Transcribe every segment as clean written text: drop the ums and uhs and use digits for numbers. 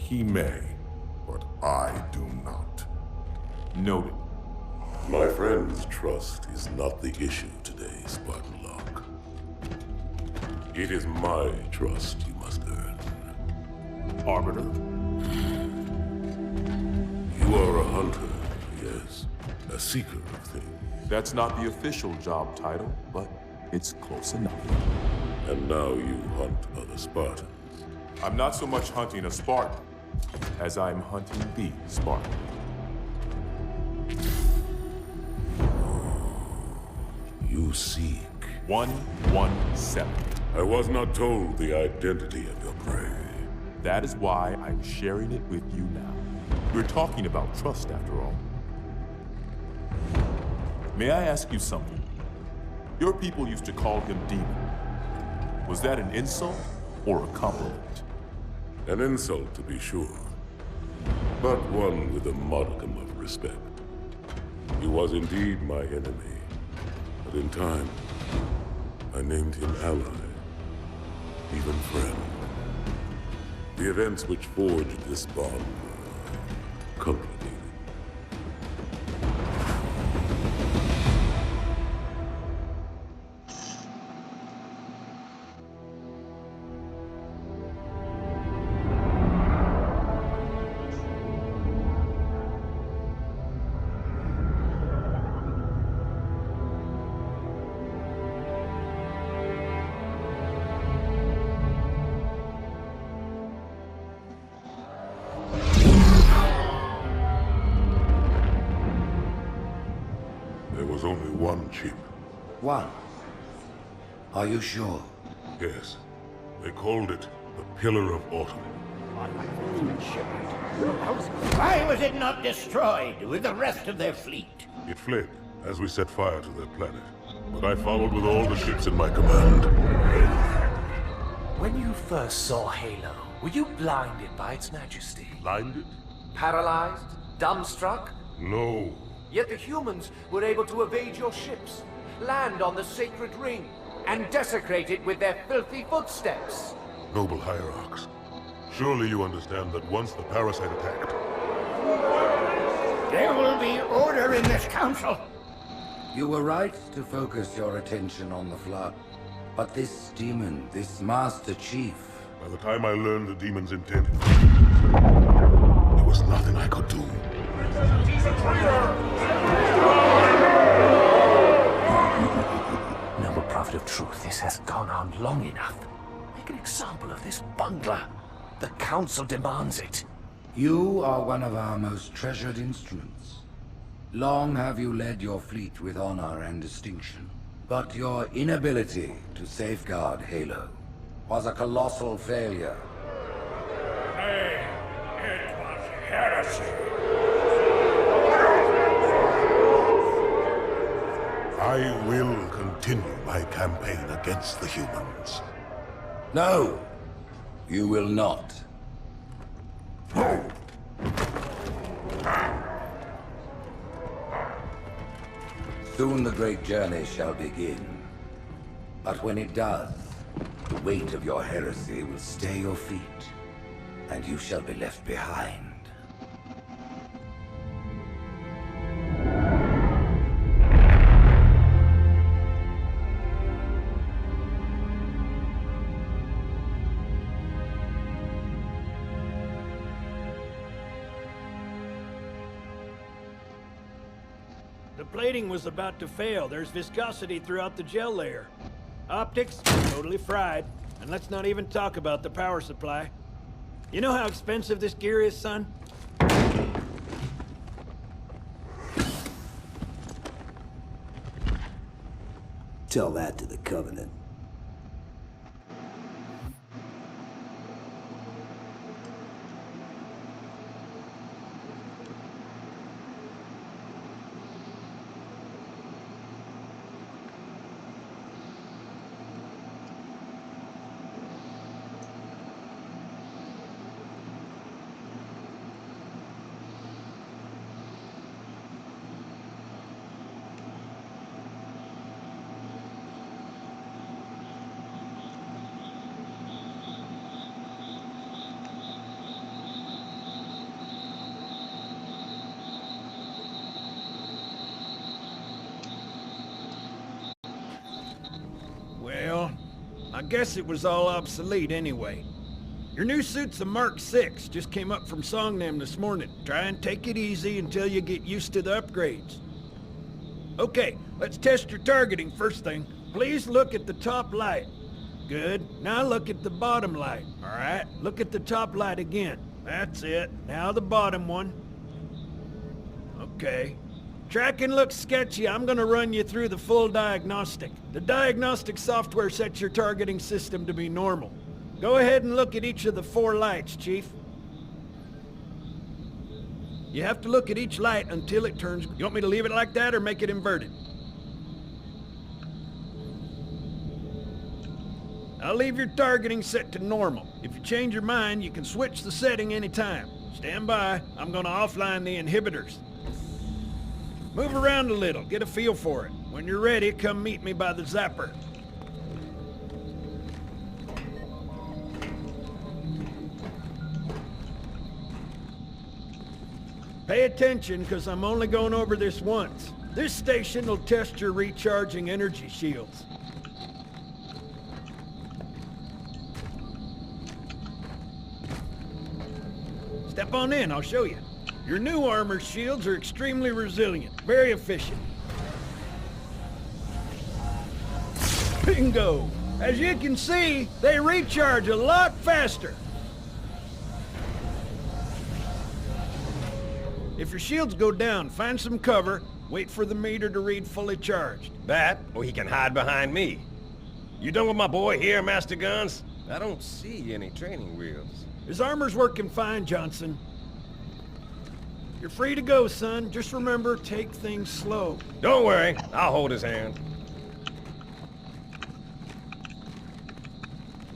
He may, but I do not. Noted. My friend's trust is not the issue today, Spartan Locke. It is my trust you must earn. Arbiter? You are a hunter, yes. A seeker of things. That's not the official job title, but it's close enough. And now you hunt other Spartans. I'm not so much hunting a Spartan, as I'm hunting the Spartan. You seek. 117. I was not told the identity of your prey. That is why I'm sharing it with you now. We're talking about trust, after all. May I ask you something? Your people used to call him Demon. Was that an insult or a compliment? An insult, to be sure, but one with a modicum of respect. He was indeed my enemy, but in time, I named him ally, even friend. The events which forged this bond were complicated. There was only one chip. One? Are you sure? Yes. They called it the Pillar of Autumn. Why was it not destroyed with the rest of their fleet? It fled as we set fire to their planet. But I followed with all the ships in my command. When you first saw Halo, were you blinded by its majesty? Blinded? Paralyzed? Dumbstruck? No. Yet the humans were able to evade your ships, land on the sacred ring, and desecrate it with their filthy footsteps. Noble hierarchs, surely you understand that once the parasite attacked... There will be order in this council. You were right to focus your attention on the Flood. But this demon, this Master Chief... By the time I learned the demon's intent, there was nothing I could do. He's a traitor! Noble prophet of truth, this has gone on long enough. Make an example of this bungler. The council demands it. You are one of our most treasured instruments. Long have you led your fleet with honor and distinction. But your inability to safeguard Halo was a colossal failure. Nay, it was heresy. I will continue my campaign against the humans. No, you will not. Soon the great journey shall begin. But when it does, the weight of your heresy will stay your feet, and you shall be left behind. The plating was about to fail. There's viscosity throughout the gel layer. Optics, totally fried. And let's not even talk about the power supply. You know how expensive this gear is, son? Tell that to the Covenant. guess it was all obsolete anyway. Your new suit's a Mark 6, just came up from Songnam this morning. Try and take it easy until you get used to the upgrades. Okay, let's test your targeting first thing. Please look at the top light. Good. Now look at the bottom light. All right, look at the top light again. That's it. Now the bottom one. Okay. Tracking looks sketchy. I'm gonna run you through the full diagnostic. The diagnostic software sets your targeting system to be normal. Go ahead and look at each of the 4 lights, Chief. You have to look at each light until it turns... You want me to leave it like that or make it inverted? I'll leave your targeting set to normal. If you change your mind, you can switch the setting anytime. Stand by. I'm gonna offline the inhibitors. Move around a little, get a feel for it. When you're ready, come meet me by the zapper. Pay attention, because I'm only going over this once. This station will test your recharging energy shields. Step on in, I'll show you. Your new armor shields are extremely resilient, very efficient. Bingo! As you can see, they recharge a lot faster. If your shields go down, find some cover, wait for the meter to read fully charged. That, or he can hide behind me. You done with my boy here, Master Guns? I don't see any training wheels. His armor's working fine, Johnson. You're free to go, son. Just remember, take things slow. Don't worry, I'll hold his hand.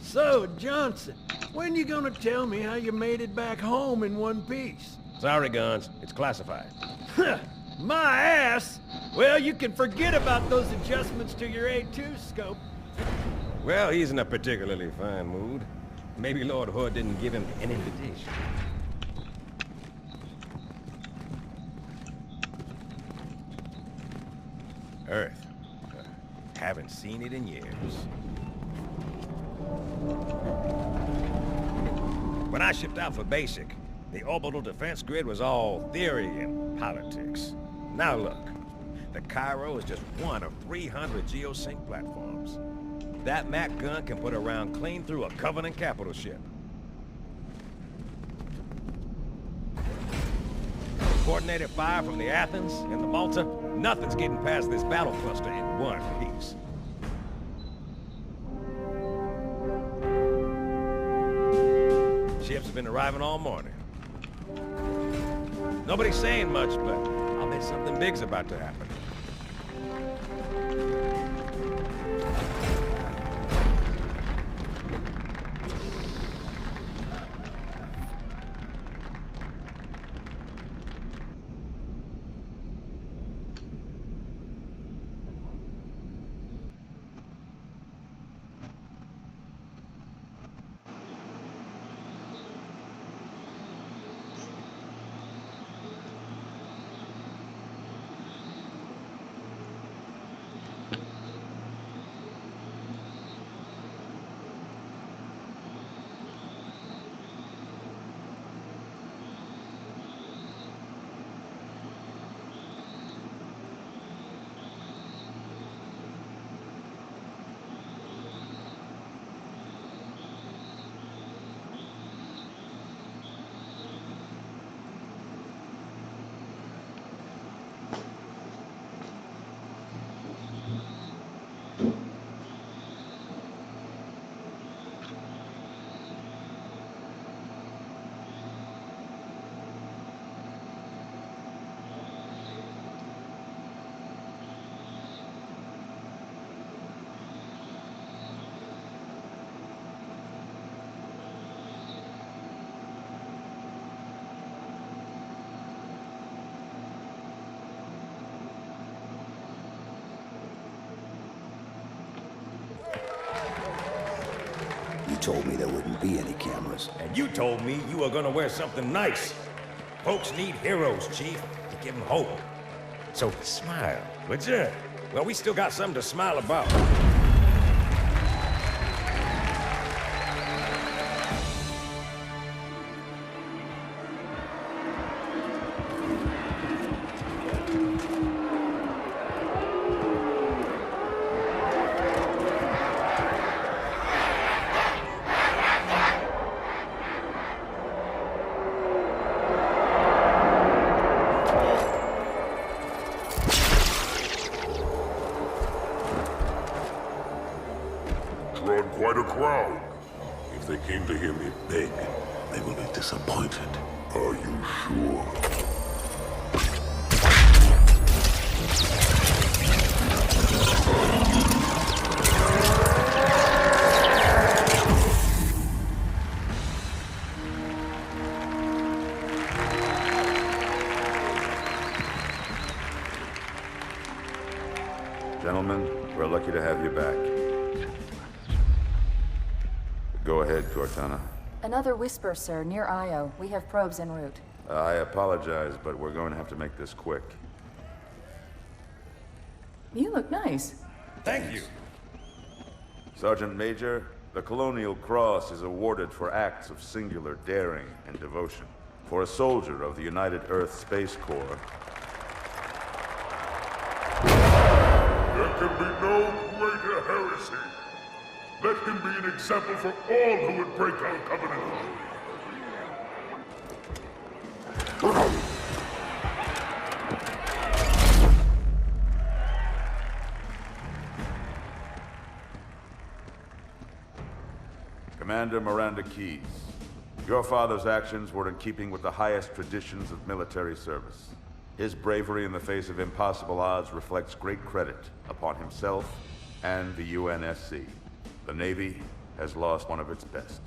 So, Johnson, when you gonna tell me how you made it back home in one piece? Sorry, Guns. It's classified. My ass! Well, you can forget about those adjustments to your A2 scope. Well, he's in a particularly fine mood. Maybe Lord Hood didn't give him an invitation. Earth. Haven't seen it in years. When I shipped out for basic, the orbital defense grid was all theory and politics. Now look, the Cairo is just one of 300 geosync platforms. That Mac gun can put a round clean through a Covenant capital ship. Coordinated fire from the Athens and the Malta, nothing's getting past this battle cluster in one piece. Ships have been arriving all morning. Nobody's saying much, but I'll bet something big's about to happen. You told me there wouldn't be any cameras. And you told me you were gonna wear something nice. Folks need heroes, Chief, to give them hope. So smile, would you? Well, we still got something to smile about. came to hear me beg, they will be disappointed. Are you sure? Gentlemen, we're lucky to have you back. Go ahead, Cortana. Another whisper, sir, near Io. We have probes en route. I apologize, but we're going to have to make this quick. You look nice. Thank you. Sergeant Major, the Colonial Cross is awarded for acts of singular daring and devotion. For a soldier of the United Earth Space Corps, There can be no greater heresy. Let him be an example for all who would break our covenant. Commander Miranda Keyes, your father's actions were in keeping with the highest traditions of military service. His bravery in the face of impossible odds reflects great credit upon himself and the UNSC. The Navy has lost one of its best.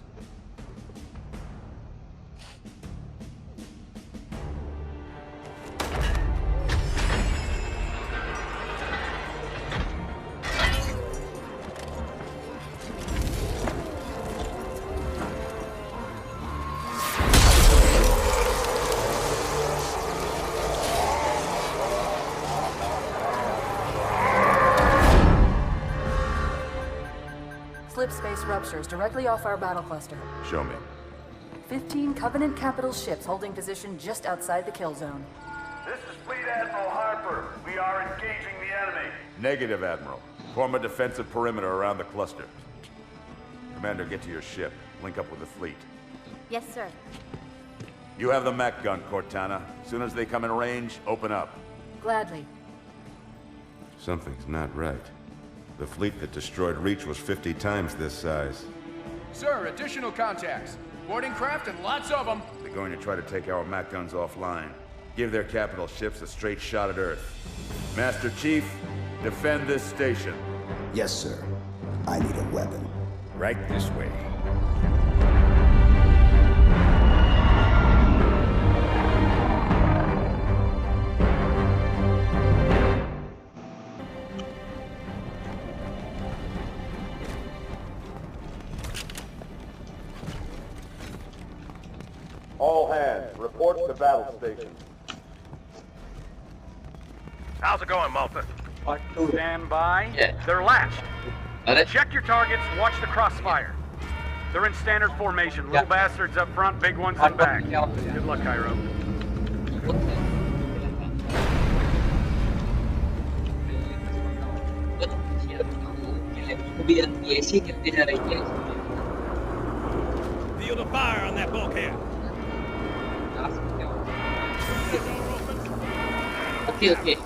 Slip space ruptures directly off our battle cluster. Show me. 15 Covenant capital ships holding position just outside the kill zone. This is Fleet Admiral Harper. We are engaging the enemy. Negative, Admiral. Form a defensive perimeter around the cluster. Commander, get to your ship. Link up with the fleet. Yes, sir. You have the mech gun, Cortana. As soon as they come in range, open up. Gladly. Something's not right. The fleet that destroyed Reach was 50 times this size. Sir, additional contacts. Boarding craft and lots of them. They're going to try to take our mech guns offline. Give their capital ships a straight shot at Earth. Master Chief, defend this station. Yes, sir. I need a weapon. Right this way. All hands, report to battle station. How's it going, Malta? Stand by. Yeah. They're latched. Check your targets, watch the crossfire. They're in standard formation. Little bastards up front, big ones in back. Good luck, Cairo. Field of fire on that bulkhead. Okay.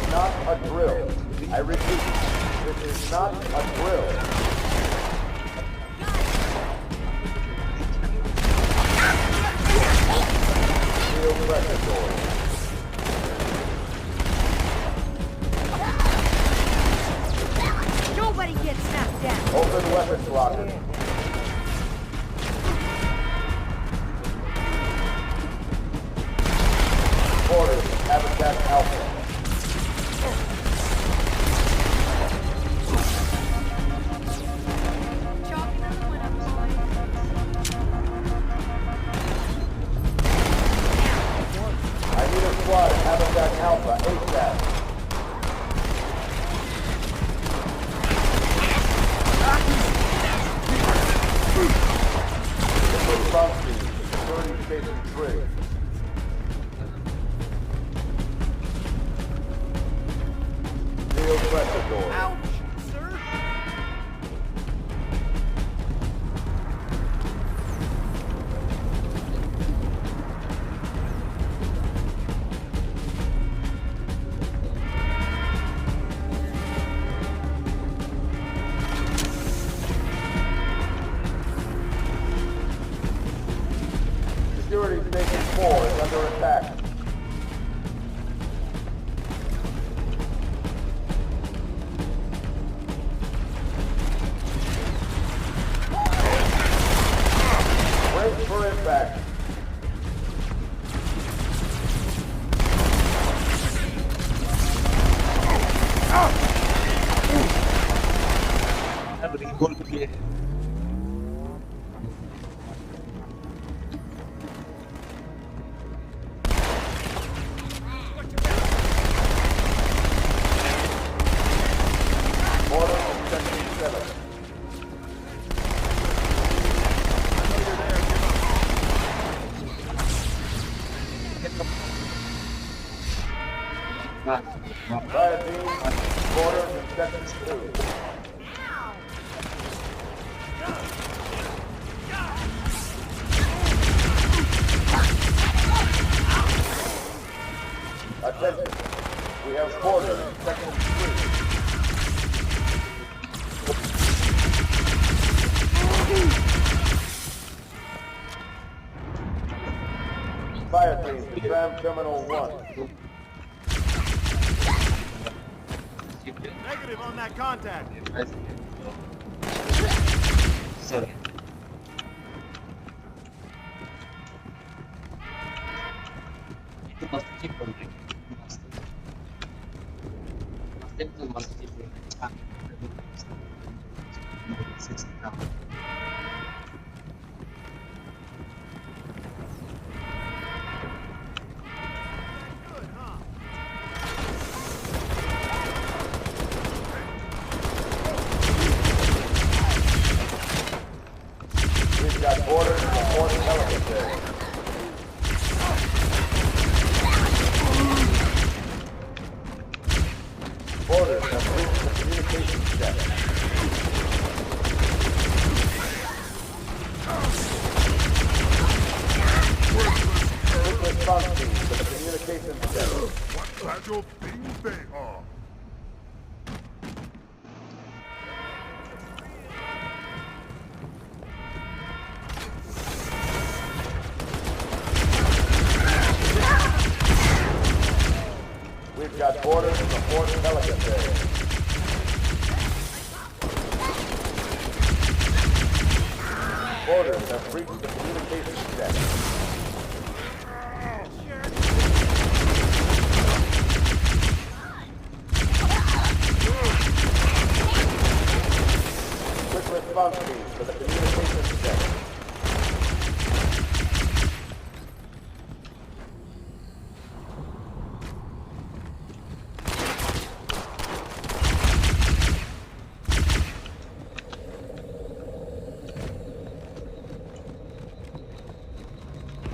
Not a drill. I repeat, this is not a drill. Steel pressure door. Nobody gets knocked down. Open weapons locker. Orders, Habitat Alpha. I need a squad at Habitat Alpha ASAP. Response team, security station 3. 4 is under attack. Brace for impact. Fire team, quarters and seconds 2. Attention, we have quarters and seconds 3. Fire team to tram terminal 1. Negative on that contact. Sorry. Itu must keep on like must keep We've got orders from the fourth helicopter. Orders have reached the communications deck. Quick response team to the communications deck. What fragile things they are. We've got orders from the fourth helicopter. Orders have reached the communications deck. Quick response team to the communications deck.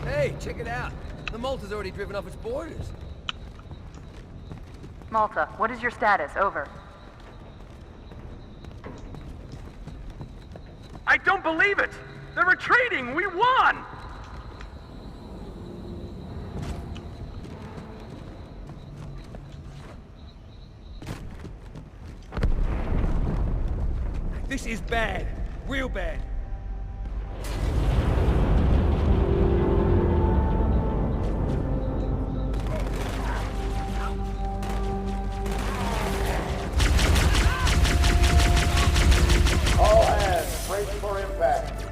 Hey, check it out. The Malta's already driven off its boarders. Malta, what is your status? Over. I don't believe it! They're retreating! We won! This is bad. Real bad. All hands, brace for impact.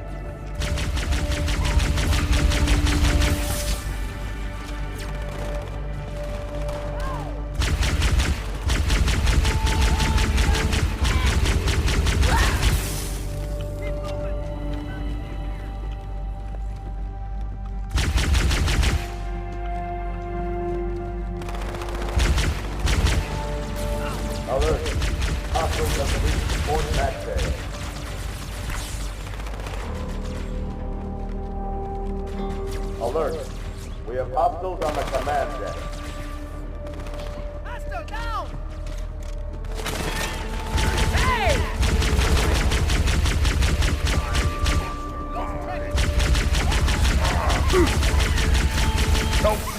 Alert. Hostiles have reached the fourth back bay. Alert. We have hostiles on the command deck. Hostile down! Don't